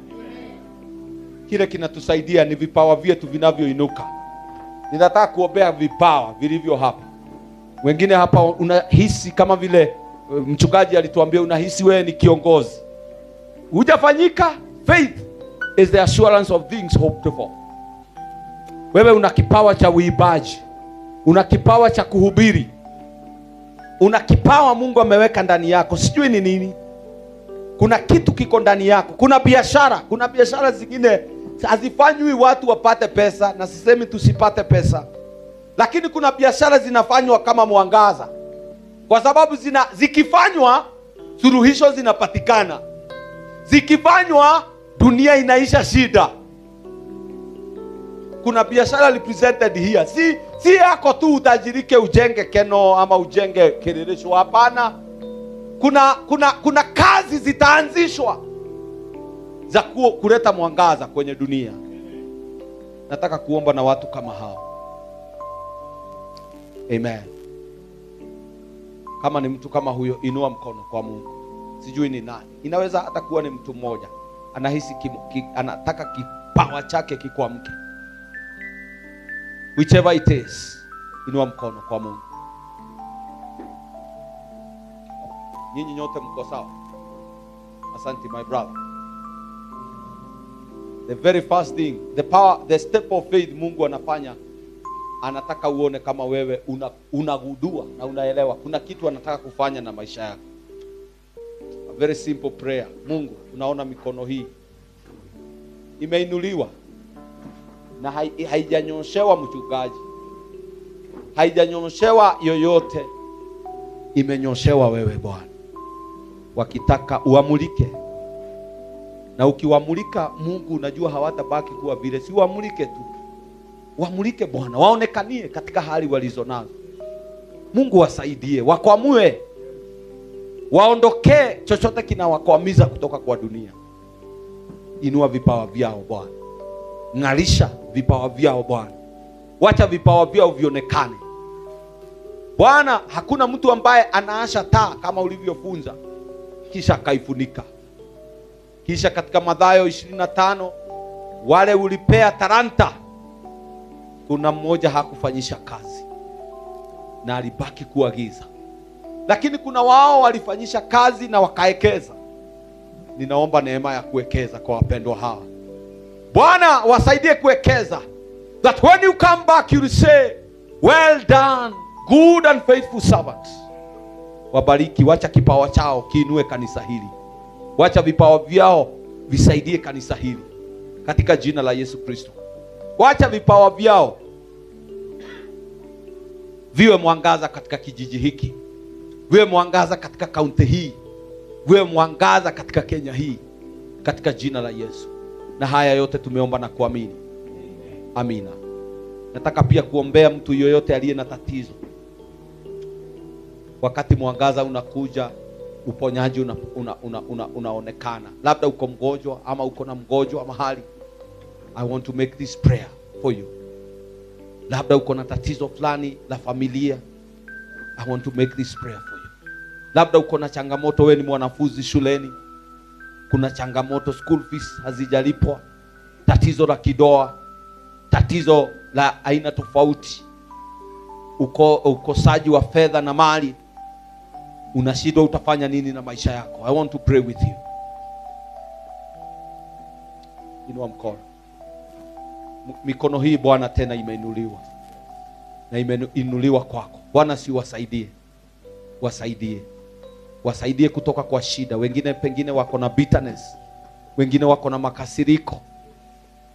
Kile kinatusaidia ni vipawa vyetu vinavyoinuka. Ninataka kuombea vipawa vilivyo hapa. Wengine hapa unahisi kama vile mchungaji alituambia, unahisi wewe ni kiongozi. Hujafanyika. Faith is the assurance of things hoped for. Wewe una kipawa cha uimbaji. Una kipawa cha kuhubiri. Una kipawa Mungu ameweka ndani yako. Sijui ni nini. Kuna kitu kiko ndani yako. Kuna biashara. Kuna biashara zingine hazifanywi watu wapate pesa, na sisemi tusipate pesa. Lakini kuna biashara zinafanywa kama mwangaza. Kwa sababu zikifanywa suluhisho zinapatikana. Zikifanywa dunia inaisha shida. Kuna biashara represented here. Si yako tu utajirike ujenge keno ama ujenge kireresho, hapana. Kuna kazi zitaanzishwa za kuleta mwangaza kwenye dunia. Nataka kuomba na watu kama hao. Amen. Kama ni mtu kama huyo, inua mkono kwa Mungu. Sijui ni nani. Inaweza hata kuwa ni mtu mmoja. Anahisi anataka kipawa chake kikwamke. Whichever it is, inua mkono kwa Mungu. Nyinyi nyote mko sawa? Asante my brother. The very first thing, the step of faith Mungu anafanya, anataka uone kama wewe unagundua na unaelewa kuna kitu anataka kufanya na maisha yako. A very simple prayer. Mungu, unaona mikono hii imeinuliwa na haijanyoshewa mchungaji, haijanyoshewa yoyote, imenyoshewa wewe Bwana. Wakitaka uamulike, na ukiwamulika Mungu, unajua hawatabaki kuwa vile. Si uamulike tu, uamulike Bwana, waonekanie katika hali walizonazo. Mungu wasaidie, wakwamue, waondokee chochote kinawakwamiza kutoka kwa dunia. Inua vipawa vyao Bwana, ng'arisha vipawa vyao Bwana, Wacha vipawa vyao vionekane. Bwana, hakuna mtu ambaye anaasha taa kama ulivyofunza kisha akaifunika. Kisha katika Mathayo 25, wale ulipea talanta, kuna mmoja hakufanyisha kazi na alibaki kuagiza. Lakini kuna wao walifanyisha kazi na wakaekeza. Ninaomba neema ya kuekeza kwa wapendwa hawa. Bwana, wasaidie kuekeza, that when you come back you will say, well done, good and faithful servant. Wabariki, wacha kipawa chao kiinue kanisa hili. Wacha vipawa vyao visaidie kanisa hili katika jina la Yesu Kristo. Wacha vipawa vyao viwe mwangaza katika kijiji hiki, viwe mwangaza katika kaunti hii, viwe mwangaza katika Kenya hii, katika jina la Yesu. Na haya yote tumeomba na kuamini. Amina. Nataka pia kuombea mtu yoyote aliye na tatizo. Wakati mwangaza unakuja, uponyaji unaonekana. Labda uko mgonjwa ama uko na mgonjwa mahali. I want to make this prayer for you. Labda uko na tatizo fulani la familia. I want to make this prayer for you. Labda uko na changamoto, wewe ni mwanafunzi shuleni. Kuna changamoto, school fees hazijalipwa. Tatizo la kidoa. Tatizo la aina tofauti. Ukosaji wa fedha na mali. Unashindwa utafanya nini na maisha yako. I want to pray with you. Inua mkono. Mikono hii Bwana tena imeinuliwa. Na imeinuliwa kwako. Bwana, si wasaidie. Wasaidie. Wasaidie kutoka kwa shida. Wengine pengine wako na bitterness. Wengine wako na makasiriko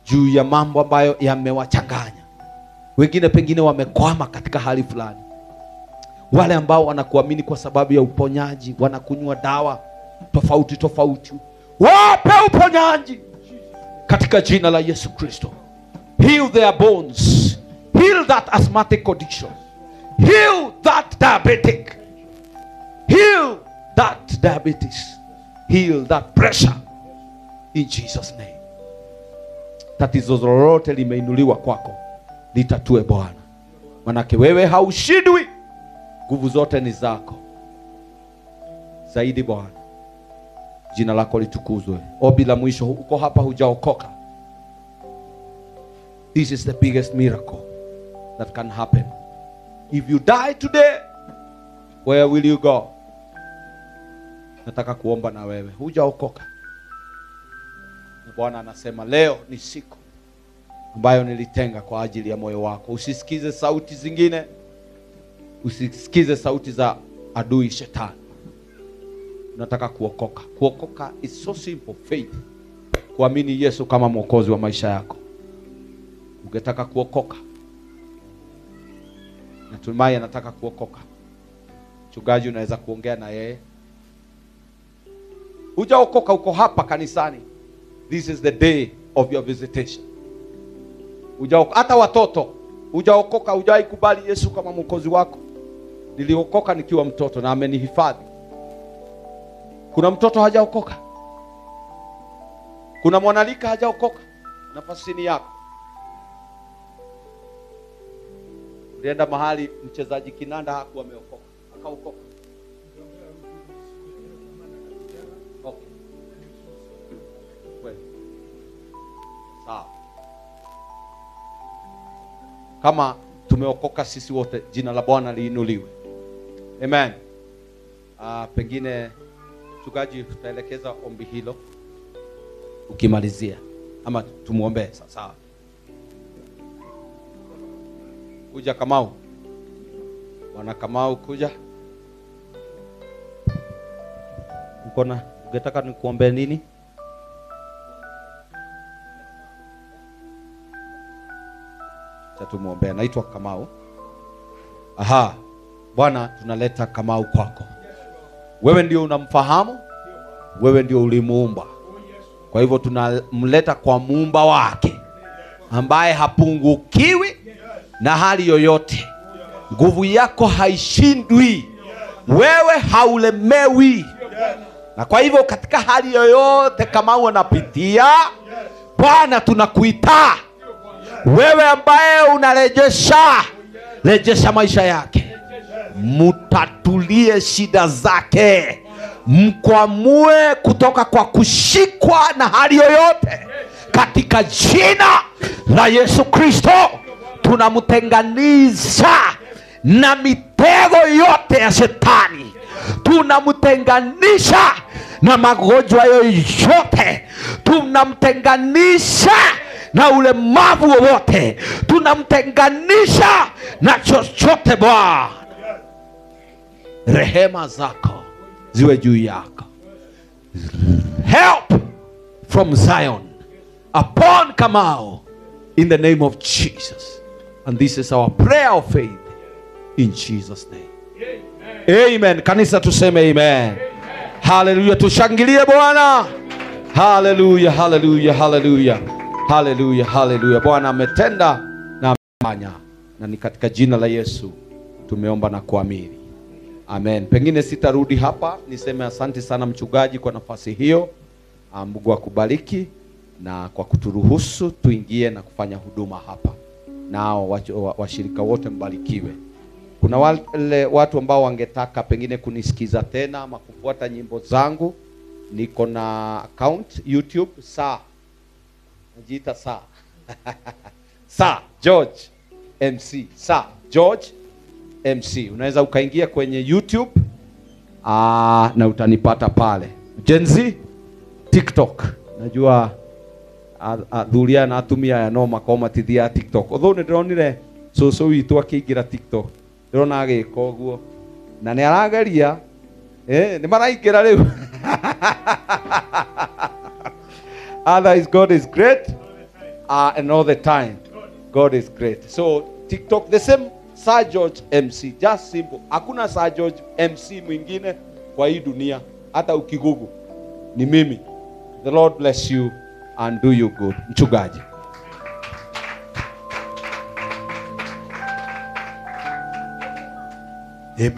juu ya mambo ambayo yamewachanganya. Wengine pengine wamekwama katika hali fulani. Wale ambao wanakuamini kwa sababu ya uponyaji, wanakunywa dawa tofauti tofauti. Wape uponyaji katika jina la Yesu Kristo. Heal their bones. Heal that asthmatic condition. Heal that diabetic. Heal that diabetes. Heal that pressure. In Jesus' name. Tatizo lolote limeinuliwa kwako, litatue Bwana. Manake wewe haushindwi. Nguvu zote ni zako. Zaidi Bwana. Jina lako litukuzwe. Ombi la mwisho, uko hapa hujaokoka. This is the biggest miracle that can happen. If you die today, where will you go? Nataka kuomba na wewe. Hujaokoka. Bwana anasema leo ni siku ambayo nilitenga kwa ajili ya moyo wako. Usisikize sauti zingine. Usisikize sauti za adui shetani. Unataka kuokoka. Kuokoka is so simple. Faith. Kuamini Yesu kama mwokozi wa maisha yako. Ungetaka kuokoka. Natumai anataka kuokoka. Mchungaji unaweza kuongea na yeye. Hujaokoka, uko hapa kanisani. This is the day of your visitation. Hata watoto, hujaokoka, hujaikubali Yesu kama mwokozi wako. Niliokoka nikiwa mtoto na amenihifadhi. Kuna mtoto hajaokoka? Kuna mwanalika hajaokoka? Nafasini yako. Ulienda mahali mchezaji kinanda hakuwa ameokoka, akaokoka. Okay. Wewe. Sawa. Kama tumeokoka sisi wote, jina la Bwana liinuliwe. Amen. Pengine mchungaji tutaelekeza ombi hilo ukimalizia, ama tumuombe sawa. Kuja Kamau. Bwana Kamau kuja. Ukona ungetaka nikuombe nini? Tumuombe. Naitwa Kamau. Aha. Bwana, tunaleta Kamau kwako. Wewe ndio unamfahamu. Wewe ndio ulimuumba. Kwa hivyo tunamleta kwa muumba wake ambaye hapungukiwi na hali yoyote. Nguvu yako haishindwi. Wewe haulemewi. Na kwa hivyo katika hali yoyote Kamau anapitia, Bwana tunakuita. Wewe ambaye unarejesha maisha yake, mutatulie shida zake, mkwamue kutoka kwa kushikwa na hali yoyote. Katika jina la Yesu Kristo tunamtenganisha na mitego yote ya shetani. Tunamtenganisha na magonjwa yoyote. Tunamtenganisha na ulemavu wowote. Tunamtenganisha na chochote. Bwana, rehema zako ziwe juu yako. Help from Zion upon Kamau in the name of Jesus. And this is our prayer of faith in Jesus' name. Amen. Kanisa tuseme amen. Hallelujah. Tushangilie Bwana. Hallelujah, hallelujah, hallelujah. Hallelujah, hallelujah. Bwana ametenda na amefanya, na ni katika jina la Yesu tumeomba na kuamini. Amen. Pengine sitarudi hapa, niseme asante sana mchungaji kwa nafasi hiyo. Mungu akubariki na kwa kuturuhusu tuingie na kufanya huduma hapa. Nao washirika wote mbarikiwe. Kuna wale watu ambao wangetaka pengine kunisikiza tena ama kufuata nyimbo zangu, niko na account YouTube Saa. Najiita Saa. Saa George MC. Saa George MC. Unaweza ukaingia kwenye YouTube na utanipata pale. Genzi TikTok. Najua dhuria na atumia ya no makoma tithia TikTok. Although ndironire so witu akiingira TikTok. Ndirona agika uguo. Na ni arageria ni maraingira riu. Otherwise God is great and all the time. God is great. So TikTok the same Sir George MC, just simple. Hakuna Sir George MC mwingine kwa hii dunia. Hata ukigugu ni mimi. The Lord bless you and do you good. Mchungaji. Amen.